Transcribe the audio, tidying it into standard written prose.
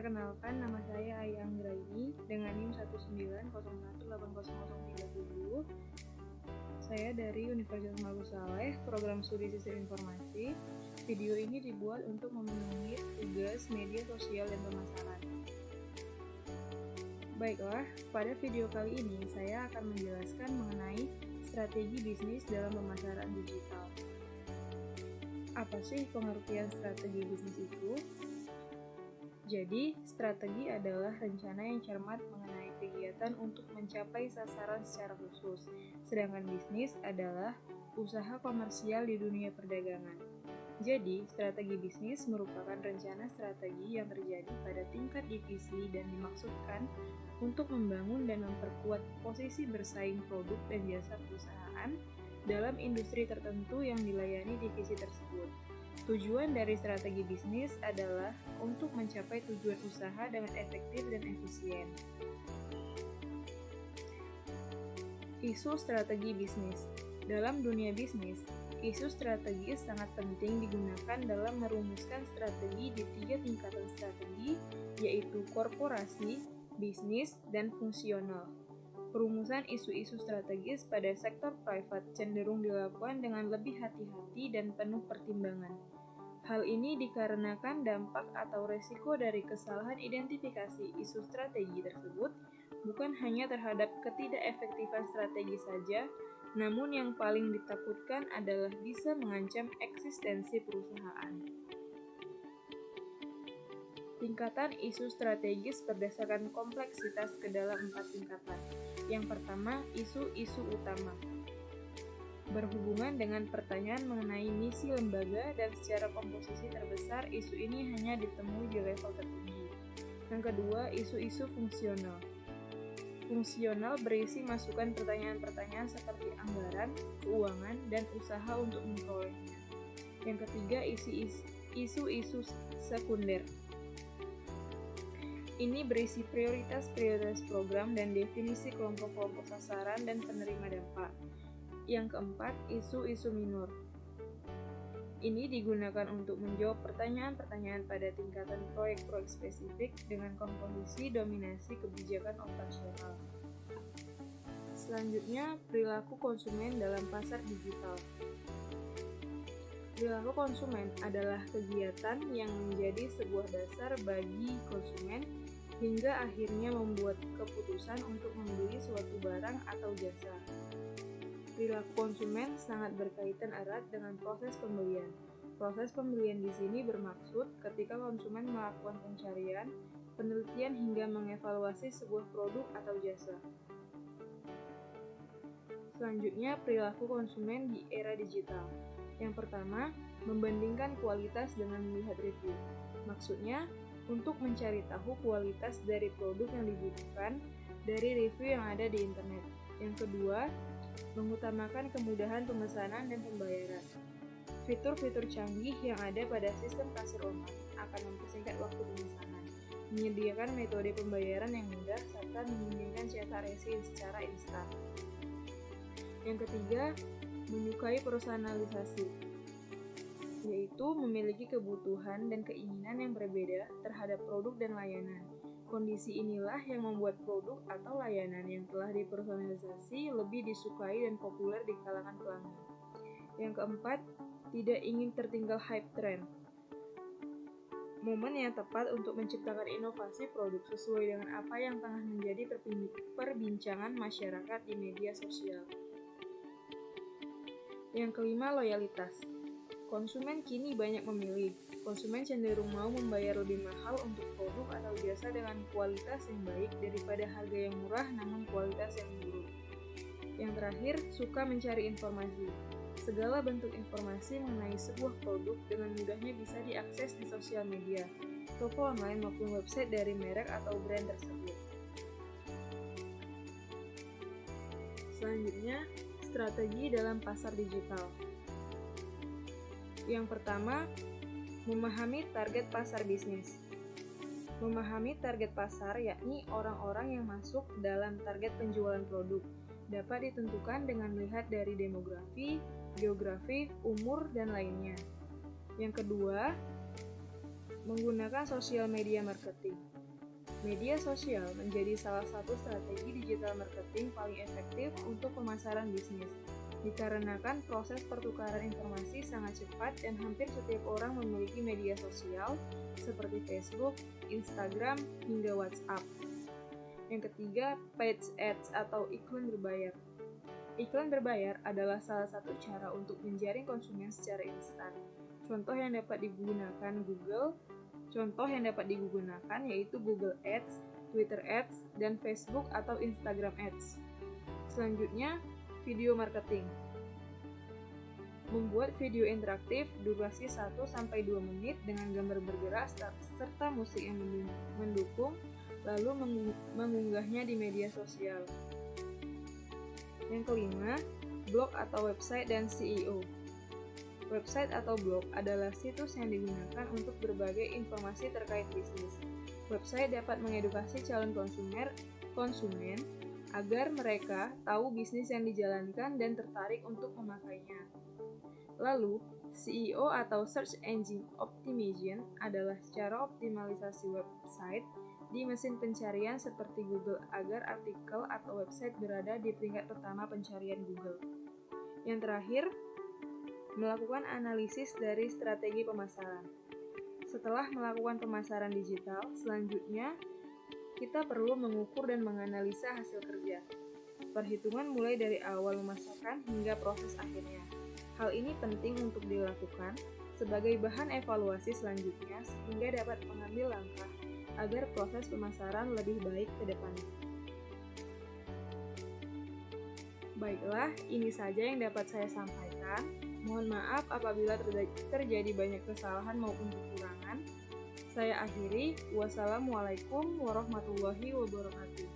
Perkenalkan, nama saya Ai Anggraini dengan NIM 190180030. Saya dari Universitas Malu Saleh, program studi sistem informasi. Video ini dibuat untuk memenuhi tugas media sosial dan pemasaran. Baiklah, pada video kali ini saya akan menjelaskan mengenai strategi bisnis dalam pemasaran digital. Apa sih pengertian strategi bisnis itu? Jadi, strategi adalah rencana yang cermat mengenai kegiatan untuk mencapai sasaran secara khusus, sedangkan bisnis adalah usaha komersial di dunia perdagangan. Jadi, strategi bisnis merupakan rencana strategi yang terjadi pada tingkat divisi dan dimaksudkan untuk membangun dan memperkuat posisi bersaing produk dan jasa perusahaan dalam industri tertentu yang dilayani divisi tersebut. Tujuan dari strategi bisnis adalah untuk mencapai tujuan usaha dengan efektif dan efisien. Isu strategi bisnis. Dalam dunia bisnis, isu strategis sangat penting digunakan dalam merumuskan strategi di 3 tingkatan strategi, yaitu korporasi, bisnis, dan fungsional. Perumusan isu-isu strategis pada sektor privat cenderung dilakukan dengan lebih hati-hati dan penuh pertimbangan. Hal ini dikarenakan dampak atau resiko dari kesalahan identifikasi isu strategi tersebut bukan hanya terhadap ketidakefektifan strategi saja, namun yang paling ditakutkan adalah bisa mengancam eksistensi perusahaan. Tingkatan isu strategis berdasarkan kompleksitas ke dalam 4 tingkatan. Yang pertama, isu-isu utama. Berhubungan dengan pertanyaan mengenai misi lembaga dan secara komposisi terbesar, isu ini hanya ditemui di level tertinggi. Yang kedua, isu-isu fungsional. Fungsional berisi masukan pertanyaan-pertanyaan seperti anggaran, keuangan, dan usaha untuk memperolehnya. Yang ketiga, isu-isu sekunder. Ini berisi prioritas-prioritas program dan definisi kelompok-kelompok sasaran dan penerima dampak. Yang keempat, isu-isu minor. Ini digunakan untuk menjawab pertanyaan-pertanyaan pada tingkatan proyek-proyek spesifik dengan komposisi dominasi kebijakan operasional. Selanjutnya, perilaku konsumen dalam pasar digital. Perilaku konsumen adalah kegiatan yang menjadi sebuah dasar bagi konsumen hingga akhirnya membuat keputusan untuk membeli suatu barang atau jasa. Perilaku konsumen sangat berkaitan erat dengan proses pembelian. Proses pembelian di sini bermaksud ketika konsumen melakukan pencarian, penelitian hingga mengevaluasi sebuah produk atau jasa. Selanjutnya, perilaku konsumen di era digital. Yang pertama, membandingkan kualitas dengan melihat review. Maksudnya, untuk mencari tahu kualitas dari produk yang dibutuhkan dari review yang ada di internet. Yang kedua, mengutamakan kemudahan pemesanan dan pembayaran. Fitur-fitur canggih yang ada pada sistem kasir online akan mempersingkat waktu pemesanan, menyediakan metode pembayaran yang mudah, serta memungkinkan cetak resi secara instan. Yang ketiga, menyukai personalisasi, yaitu memiliki kebutuhan dan keinginan yang berbeda terhadap produk dan layanan. Kondisi inilah yang membuat produk atau layanan yang telah dipersonalisasi lebih disukai dan populer di kalangan pelanggan. Yang keempat, tidak ingin tertinggal hype trend. Momen yang tepat untuk menciptakan inovasi produk sesuai dengan apa yang tengah menjadi perbincangan masyarakat di media sosial. Yang kelima, loyalitas. Konsumen kini banyak memilih. Konsumen cenderung mau membayar lebih mahal untuk produk atau jasa dengan kualitas yang baik daripada harga yang murah namun kualitas yang buruk. Yang terakhir, suka mencari informasi. Segala bentuk informasi mengenai sebuah produk dengan mudahnya bisa diakses di sosial media, toko online maupun website dari merek atau brand tersebut. Selanjutnya, strategi dalam pasar digital. Yang pertama, memahami target pasar bisnis. Memahami target pasar yakni orang-orang yang masuk dalam target penjualan produk dapat ditentukan dengan melihat dari demografi, geografi, umur, dan lainnya. Yang kedua, Menggunakan sosial media marketing. Media sosial menjadi salah satu strategi digital marketing paling efektif untuk pemasaran bisnis, dikarenakan proses pertukaran informasi sangat cepat dan hampir setiap orang memiliki media sosial seperti Facebook, Instagram, hingga WhatsApp. Yang ketiga, paid ads atau iklan berbayar. Iklan berbayar adalah salah satu cara untuk menjaring konsumen secara instan. Contoh yang dapat digunakan yaitu Google Ads, Twitter Ads, dan Facebook atau Instagram Ads. Selanjutnya, video marketing. Membuat video interaktif durasi 1-2 menit dengan gambar bergerak serta musik yang mendukung, lalu mengunggahnya di media sosial. Yang kelima, blog atau website dan SEO. Website atau blog adalah situs yang digunakan untuk berbagai informasi terkait bisnis. Website dapat mengedukasi calon konsumen agar mereka tahu bisnis yang dijalankan dan tertarik untuk memakainya. Lalu, SEO atau Search Engine Optimization adalah cara optimalisasi website di mesin pencarian seperti Google agar artikel atau website berada di peringkat pertama pencarian Google. Yang terakhir, melakukan analisis dari strategi pemasaran. Setelah melakukan pemasaran digital, selanjutnya kita perlu mengukur dan menganalisa hasil kerja. Perhitungan mulai dari awal memasarkan hingga proses akhirnya. Hal ini penting untuk dilakukan sebagai bahan evaluasi selanjutnya sehingga dapat mengambil langkah agar proses pemasaran lebih baik ke depannya. Baiklah, ini saja yang dapat saya sampaikan. Mohon maaf apabila terjadi banyak kesalahan maupun kekurangan. Saya akhiri. Wassalamualaikum warahmatullahi wabarakatuh.